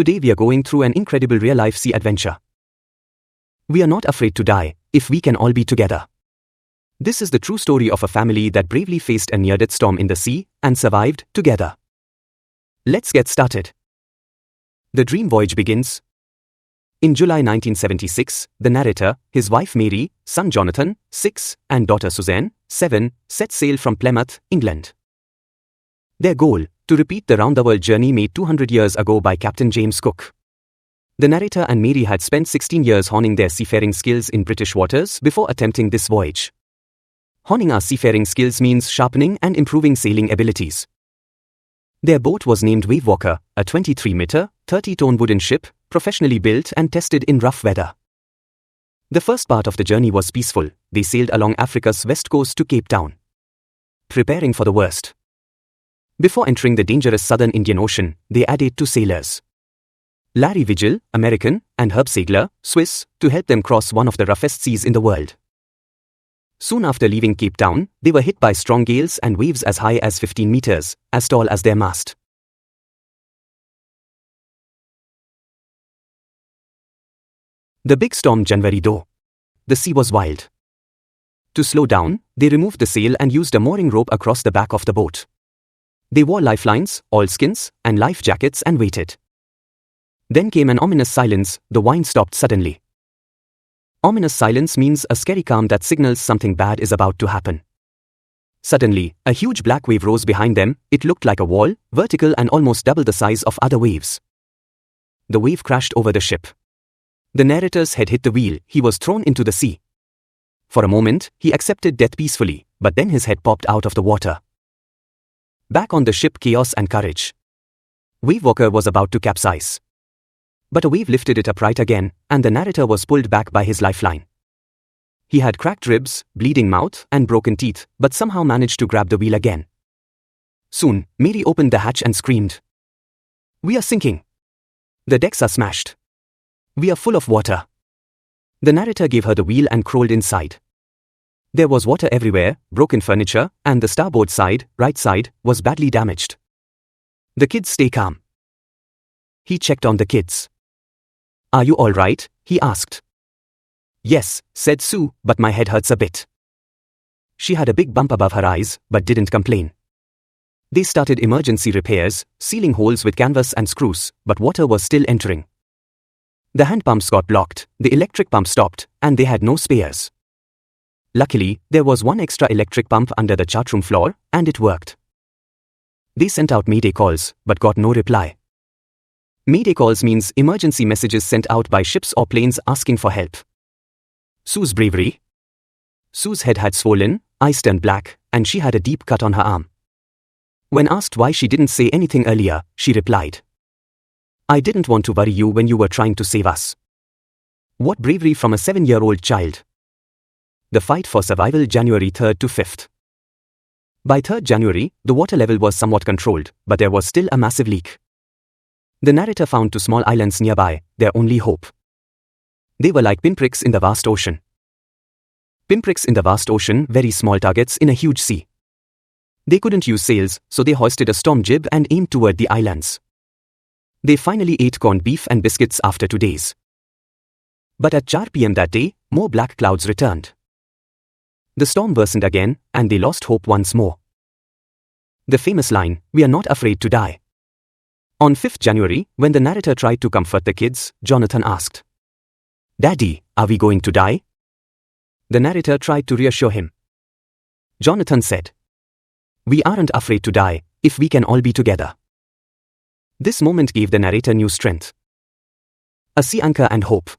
Today we are going through an incredible real-life sea adventure. We are not afraid to die, if we can all be together. This is the true story of a family that bravely faced a near-death storm in the sea and survived together. Let's get started. The dream voyage begins. In July 1976, the narrator, his wife Mary, son Jonathan, 6, and daughter Suzanne, 7, set sail from Plymouth, England. Their goal: to repeat the round-the-world journey made 200 years ago by Captain James Cook. The narrator and Mary had spent 16 years honing their seafaring skills in British waters before attempting this voyage. Honing our seafaring skills means sharpening and improving sailing abilities. Their boat was named Wavewalker, a 23-meter, 30-ton wooden ship, professionally built and tested in rough weather. The first part of the journey was peaceful. They sailed along Africa's west coast to Cape Town, preparing for the worst. Before entering the dangerous southern Indian Ocean, they added 2 sailors, Larry Vigil, American, and Herb Sagler, Swiss, to help them cross one of the roughest seas in the world. Soon after leaving Cape Town, they were hit by strong gales and waves as high as 15 meters, as tall as their mast. The big storm January though. The sea was wild. To slow down, they removed the sail and used a mooring rope across the back of the boat. They wore lifelines, oilskins, and life jackets and waited. Then came an ominous silence. The wind stopped suddenly. Ominous silence means a scary calm that signals something bad is about to happen. Suddenly, a huge black wave rose behind them. It looked like a wall, vertical and almost double the size of other waves. The wave crashed over the ship. The narrator's head hit the wheel. He was thrown into the sea. For a moment, he accepted death peacefully, but then his head popped out of the water. Back on the ship, chaos and courage. Wavewalker was about to capsize. But a wave lifted it upright again, and the narrator was pulled back by his lifeline. He had cracked ribs, bleeding mouth, and broken teeth, but somehow managed to grab the wheel again. Soon, Mary opened the hatch and screamed, "We are sinking! The decks are smashed! We are full of water!" The narrator gave her the wheel and crawled inside. There was water everywhere, broken furniture, and the starboard side, right side, was badly damaged. "The kids, stay calm." He checked on the kids. "Are you all right?" he asked. "Yes," said Sue, "but my head hurts a bit." She had a big bump above her eyes, but didn't complain. They started emergency repairs, sealing holes with canvas and screws, but water was still entering. The hand pumps got blocked, the electric pump stopped, and they had no spares. Luckily, there was one extra electric pump under the chartroom floor, and it worked. They sent out mayday calls, but got no reply. Mayday calls means emergency messages sent out by ships or planes asking for help. Sue's bravery. Sue's head had swollen, eyes turned black, and she had a deep cut on her arm. When asked why she didn't say anything earlier, she replied, "I didn't want to worry you when you were trying to save us." What bravery from a 7-year-old child. The fight for survival, January 3rd to 5th. By 3rd January, the water level was somewhat controlled, but there was still a massive leak. The narrator found 2 small islands nearby, their only hope. They were like pinpricks in the vast ocean. Pinpricks in the vast ocean, very small targets in a huge sea. They couldn't use sails, so they hoisted a storm jib and aimed toward the islands. They finally ate corned beef and biscuits after 2 days. But at 4 p.m. that day, more black clouds returned. The storm worsened again, and they lost hope once more. The famous line, "We are not afraid to die." On 5th January, when the narrator tried to comfort the kids, Jonathan asked, "Daddy, are we going to die?" The narrator tried to reassure him. Jonathan said, "We aren't afraid to die, if we can all be together." This moment gave the narrator new strength. A sea anchor and hope.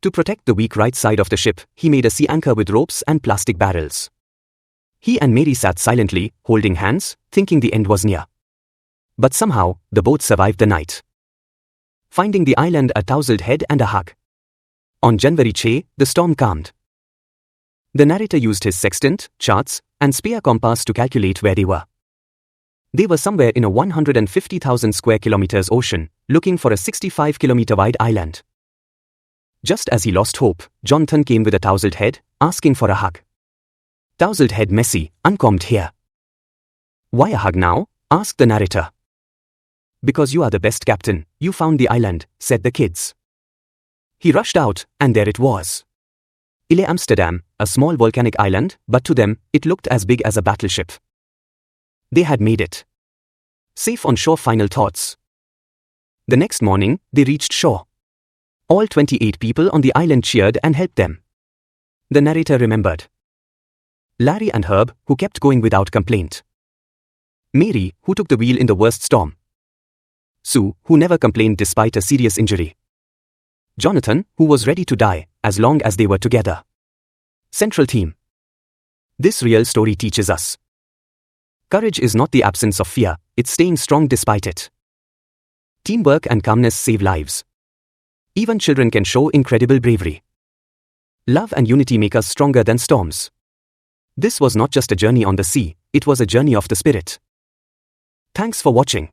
To protect the weak right side of the ship, he made a sea anchor with ropes and plastic barrels. He and Mary sat silently, holding hands, thinking the end was near. But somehow, the boat survived the night, finding the island a tousled head and a hug. On January 6, the storm calmed. The narrator used his sextant, charts, and spear compass to calculate where they were. They were somewhere in a 150,000 square kilometers ocean, looking for a 65-kilometer wide island. Just as he lost hope, Jonathan came with a tousled head, asking for a hug. Tousled head messy, uncombed hair. "Why a hug now?" asked the narrator. Because you are the best captain, you found the island, said the kids. He rushed out, and there it was. Ile Amsterdam, a small volcanic island, but to them, it looked as big as a battleship. They had made it. Safe on shore. Final thoughts. The next morning, they reached shore. All 28 people on the island cheered and helped them. The narrator remembered Larry and Herb, who kept going without complaint. Mary, who took the wheel in the worst storm. Sue, who never complained despite a serious injury. Jonathan, who was ready to die, as long as they were together. Central theme. This real story teaches us. Courage is not the absence of fear, it's staying strong despite it. Teamwork and calmness save lives. Even children can show incredible bravery. Love and unity make us stronger than storms. This was not just a journey on the sea, it was a journey of the spirit. Thanks for watching.